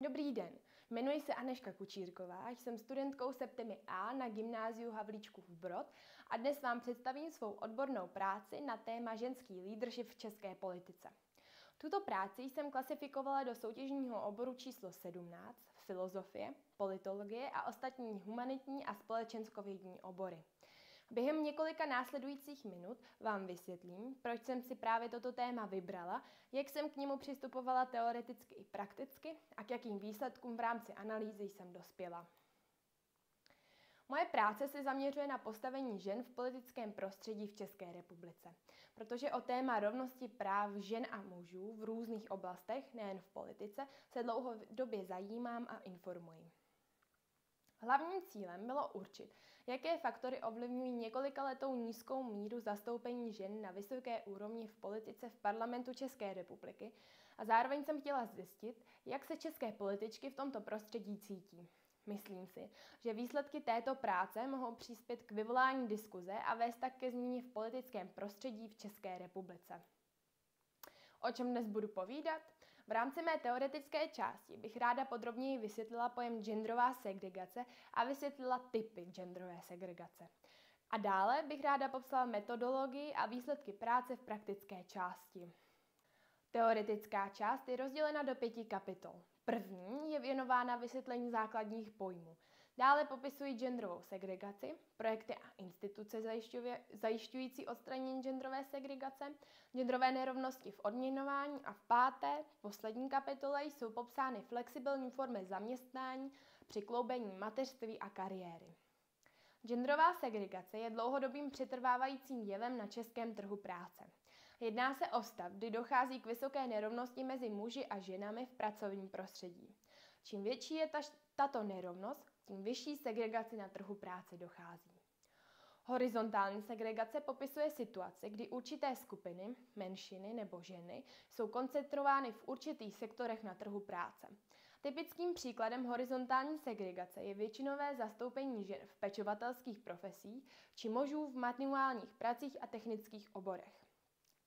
Dobrý den, jmenuji se Anežka Kučírková, jsem studentkou Septimy A na Gymnáziu Havlíčkův Brod a dnes vám představím svou odbornou práci na téma ženský leadership v české politice. Tuto práci jsem klasifikovala do soutěžního oboru číslo 17, filozofie, politologie a ostatní humanitní a společenskovědní obory. Během několika následujících minut vám vysvětlím, proč jsem si právě toto téma vybrala, jak jsem k němu přistupovala teoreticky i prakticky a k jakým výsledkům v rámci analýzy jsem dospěla. Moje práce se zaměřuje na postavení žen v politickém prostředí v České republice, protože o téma rovnosti práv žen a mužů v různých oblastech, nejen v politice, se dlouhodobě zajímám a informuji. Hlavním cílem bylo určit, jaké faktory ovlivňují několikaletou nízkou míru zastoupení žen na vysoké úrovni v politice v parlamentu České republiky a zároveň jsem chtěla zjistit, jak se české političky v tomto prostředí cítí. Myslím si, že výsledky této práce mohou přispět k vyvolání diskuze a vést tak ke změně v politickém prostředí v České republice. O čem dnes budu povídat? V rámci mé teoretické části bych ráda podrobněji vysvětlila pojem genderová segregace a vysvětlila typy genderové segregace. A dále bych ráda popsala metodologii a výsledky práce v praktické části. Teoretická část je rozdělena do 5 kapitol. První je věnována vysvětlení základních pojmů. Dále popisují genderovou segregaci, projekty a instituce zajišťující odstranění genderové segregace, genderové nerovnosti v odměňování a v páté, poslední kapitole jsou popsány flexibilní formy zaměstnání při kloubení mateřství a kariéry. Genderová segregace je dlouhodobým přetrvávajícím jevem na českém trhu práce. Jedná se o stav, kdy dochází k vysoké nerovnosti mezi muži a ženami v pracovním prostředí. Čím větší je tato nerovnost, tím vyšší segregaci na trhu práce dochází. Horizontální segregace popisuje situaci, kdy určité skupiny, menšiny nebo ženy jsou koncentrovány v určitých sektorech na trhu práce. Typickým příkladem horizontální segregace je většinové zastoupení žen v pečovatelských profesích či mužů v manuálních pracích a technických oborech.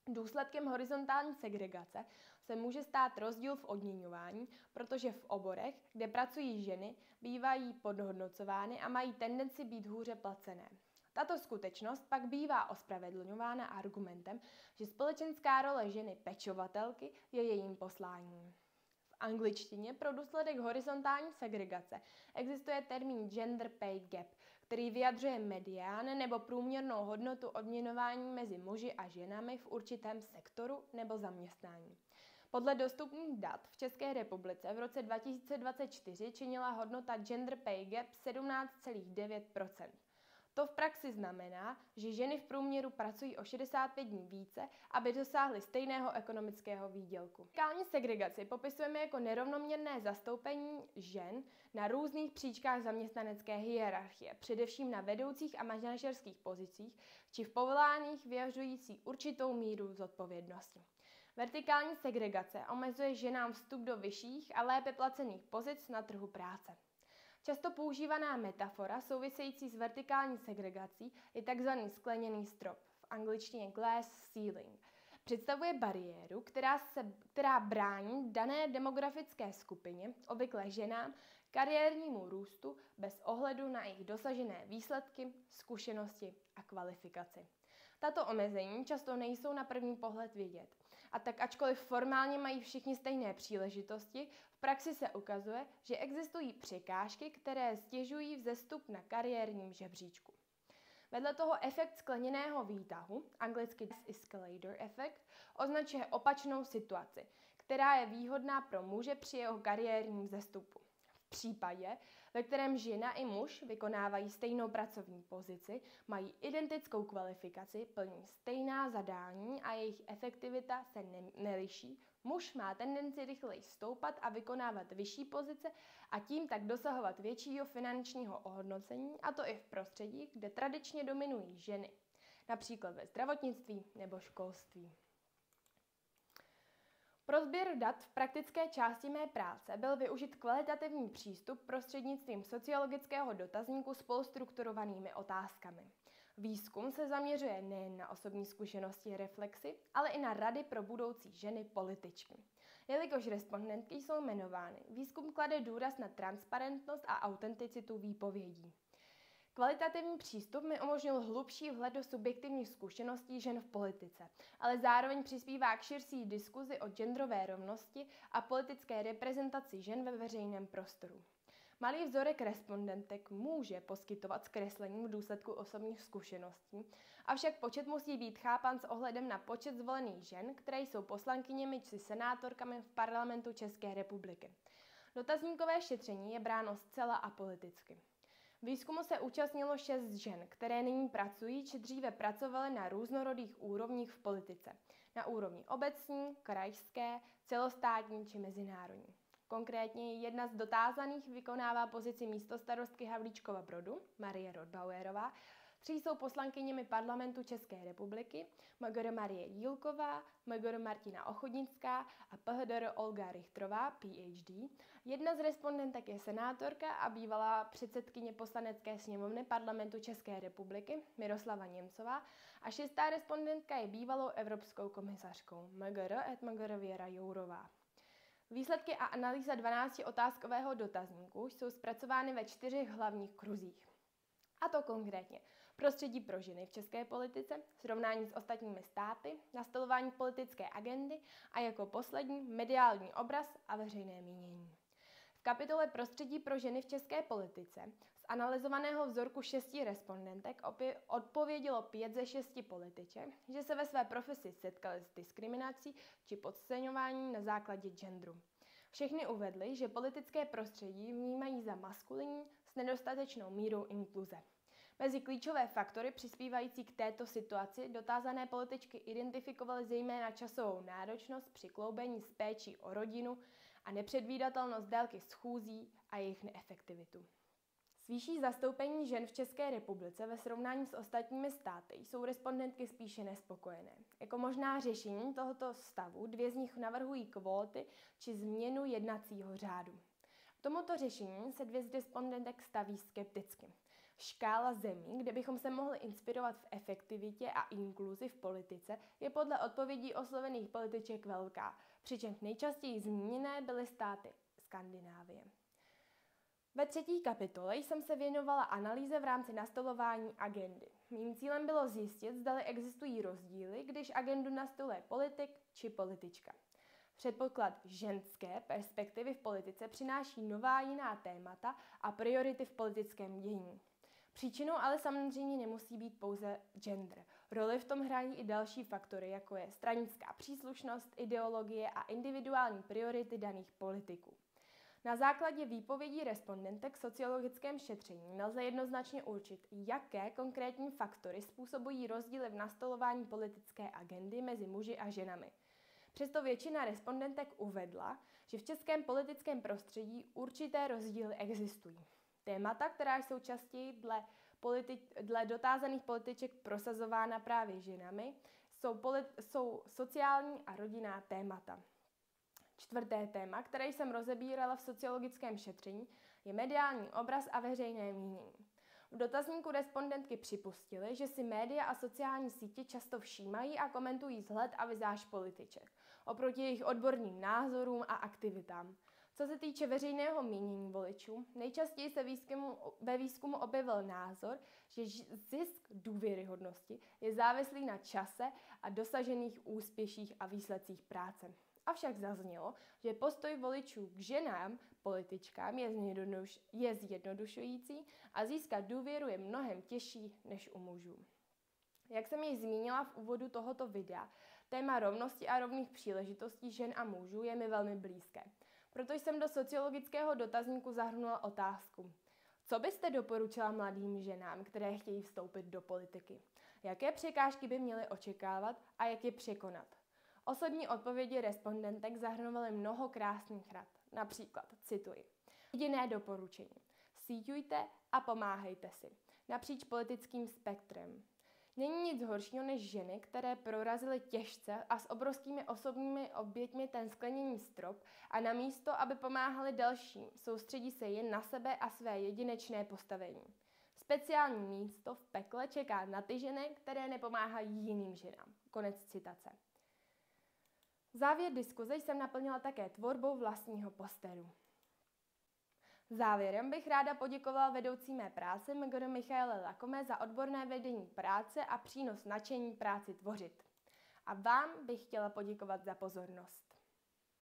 Důsledkem horizontální segregace se může stát rozdíl v odměňování, protože v oborech, kde pracují ženy, bývají podhodnocovány a mají tendenci být hůře placené. Tato skutečnost pak bývá ospravedlňována argumentem, že společenská role ženy pečovatelky je jejím posláním. V angličtině pro důsledek horizontální segregace existuje termín gender pay gap, který vyjadřuje medián nebo průměrnou hodnotu odměňování mezi muži a ženami v určitém sektoru nebo zaměstnání. Podle dostupných dat v České republice v roce 2024 činila hodnota gender pay gap 17,9%. To v praxi znamená, že ženy v průměru pracují o 65 dní více, aby dosáhly stejného ekonomického výdělku. Vertikální segregaci popisujeme jako nerovnoměrné zastoupení žen na různých příčkách zaměstnanecké hierarchie, především na vedoucích a manažerských pozicích či v povoláních vyjadřující určitou míru zodpovědnosti. Vertikální segregace omezuje ženám vstup do vyšších a lépe placených pozic na trhu práce. Často používaná metafora související s vertikální segregací je tzv. Skleněný strop, v angličtině glass ceiling. Představuje bariéru, která brání dané demografické skupině, obvykle ženám, kariérnímu růstu bez ohledu na jejich dosažené výsledky, zkušenosti a kvalifikaci. Tato omezení často nejsou na první pohled vidět. A tak ačkoliv formálně mají všichni stejné příležitosti, v praxi se ukazuje, že existují překážky, které stěžují vzestup na kariérním žebříčku. Vedle toho efekt skleněného výtahu, anglicky escalator efekt, označuje opačnou situaci, která je výhodná pro muže při jeho kariérním vzestupu. V případě, ve kterém žena i muž vykonávají stejnou pracovní pozici, mají identickou kvalifikaci, plní stejná zadání a jejich efektivita se neliší, muž má tendenci rychleji stoupat a vykonávat vyšší pozice a tím tak dosahovat většího finančního ohodnocení, a to i v prostředí, kde tradičně dominují ženy, například ve zdravotnictví nebo školství. Pro sběr dat v praktické části mé práce byl využit kvalitativní přístup prostřednictvím sociologického dotazníku spolustrukturovanými otázkami. Výzkum se zaměřuje nejen na osobní zkušenosti, reflexy, ale i na rady pro budoucí ženy političky. Jelikož respondentky jsou jmenovány, výzkum klade důraz na transparentnost a autenticitu výpovědí. Kvalitativní přístup mi umožnil hlubší vhled do subjektivních zkušeností žen v politice, ale zároveň přispívá k širší diskuzi o genderové rovnosti a politické reprezentaci žen ve veřejném prostoru. Malý vzorek respondentek může poskytovat zkreslení v důsledku osobních zkušeností, avšak počet musí být chápán s ohledem na počet zvolených žen, které jsou poslankyněmi či senátorkami v parlamentu České republiky. Dotazníkové šetření je bráno zcela apoliticky. Výzkumu se účastnilo 6 žen, které nyní pracují či dříve pracovaly na různorodých úrovních v politice. Na úrovni obecní, krajské, celostátní či mezinárodní. Konkrétně jedna z dotázaných vykonává pozici místostarostky Havlíčkova Brodu, Marie Rodbauerová, 3 jsou poslankyněmi parlamentu České republiky, Mgr. Marie Jílková, Mgr. Martina Ochodnická a PhD. Olga Richtrová, PhD. Jedna z respondentek je senátorka a bývalá předsedkyně poslanecké sněmovny parlamentu České republiky, Miroslava Němcová, a 6. respondentka je bývalou evropskou komisařkou, Mgr. Věra Jourová. Výsledky a analýza 12otázkového dotazníku jsou zpracovány ve 4 hlavních kruzích. A to konkrétně prostředí pro ženy v české politice, srovnání s ostatními státy, nastolování politické agendy a jako poslední mediální obraz a veřejné mínění. V kapitole Prostředí pro ženy v české politice z analyzovaného vzorku 6 respondentek odpovědělo 5 ze 6 političek, že se ve své profesi setkali s diskriminací či podceňováním na základě genderu. Všechny uvedly, že politické prostředí vnímají za maskulinní s nedostatečnou mírou inkluze. Mezi klíčové faktory přispívající k této situaci dotázané političky identifikovaly zejména časovou náročnost při kloubení s péčí o rodinu a nepředvídatelnost délky schůzí a jejich neefektivitu. S výší zastoupení žen v České republice ve srovnání s ostatními státy jsou respondentky spíše nespokojené. Jako možná řešení tohoto stavu 2 z nich navrhují kvóty či změnu jednacího řádu. K tomuto řešení se 2 z respondentek staví skepticky. Škála zemí, kde bychom se mohli inspirovat v efektivitě a inkluzi v politice, je podle odpovědí oslovených političek velká, přičemž nejčastěji zmíněné byly státy Skandinávie. Ve 3. kapitole jsem se věnovala analýze v rámci nastolování agendy. Mým cílem bylo zjistit, zdali existují rozdíly, když agendu nastoluje politik či politička. Předpoklad ženské perspektivy v politice přináší nová jiná témata a priority v politickém dění. Příčinou ale samozřejmě nemusí být pouze gender. Roli v tom hrají i další faktory, jako je stranická příslušnost, ideologie a individuální priority daných politiků. Na základě výpovědí respondentek v sociologickém šetření nelze jednoznačně určit, jaké konkrétní faktory způsobují rozdíly v nastolování politické agendy mezi muži a ženami. Přesto většina respondentek uvedla, že v českém politickém prostředí určité rozdíly existují. Témata, která jsou častěji dle dotázaných političek prosazována právě ženami, jsou sociální a rodinná témata. 4. téma, které jsem rozebírala v sociologickém šetření, je mediální obraz a veřejné mínění. V dotazníku respondentky připustily, že si média a sociální sítě často všímají a komentují vzhled a vizáž političek, oproti jejich odborným názorům a aktivitám. Co se týče veřejného mínění voličů, nejčastěji se ve výzkumu objevil názor, že zisk důvěryhodnosti je závislý na čase a dosažených úspěších a výsledcích práce. Avšak zaznělo, že postoj voličů k ženám, političkám je zjednodušující a získat důvěru je mnohem těžší než u mužů. Jak jsem již zmínila v úvodu tohoto videa, téma rovnosti a rovných příležitostí žen a mužů je mi velmi blízké. Proto jsem do sociologického dotazníku zahrnula otázku. Co byste doporučila mladým ženám, které chtějí vstoupit do politiky? Jaké překážky by měly očekávat a jak je překonat? Osobní odpovědi respondentek zahrnovaly mnoho krásných rad. Například, cituji, jediné doporučení. Síťujte a pomáhejte si. Napříč politickým spektrem. Není nic horšího než ženy, které prorazily těžce a s obrovskými osobními oběťmi ten skleněný strop a namísto, aby pomáhali dalším, soustředí se jen na sebe a své jedinečné postavení. Speciální místo v pekle čeká na ty ženy, které nepomáhají jiným ženám. Konec citace. Závěr diskuze jsem naplnila také tvorbou vlastního posteru. Závěrem bych ráda poděkovala vedoucí mé práce Mgr. Michaele Lakome za odborné vedení práce a přínos nadšení práci tvořit. A vám bych chtěla poděkovat za pozornost.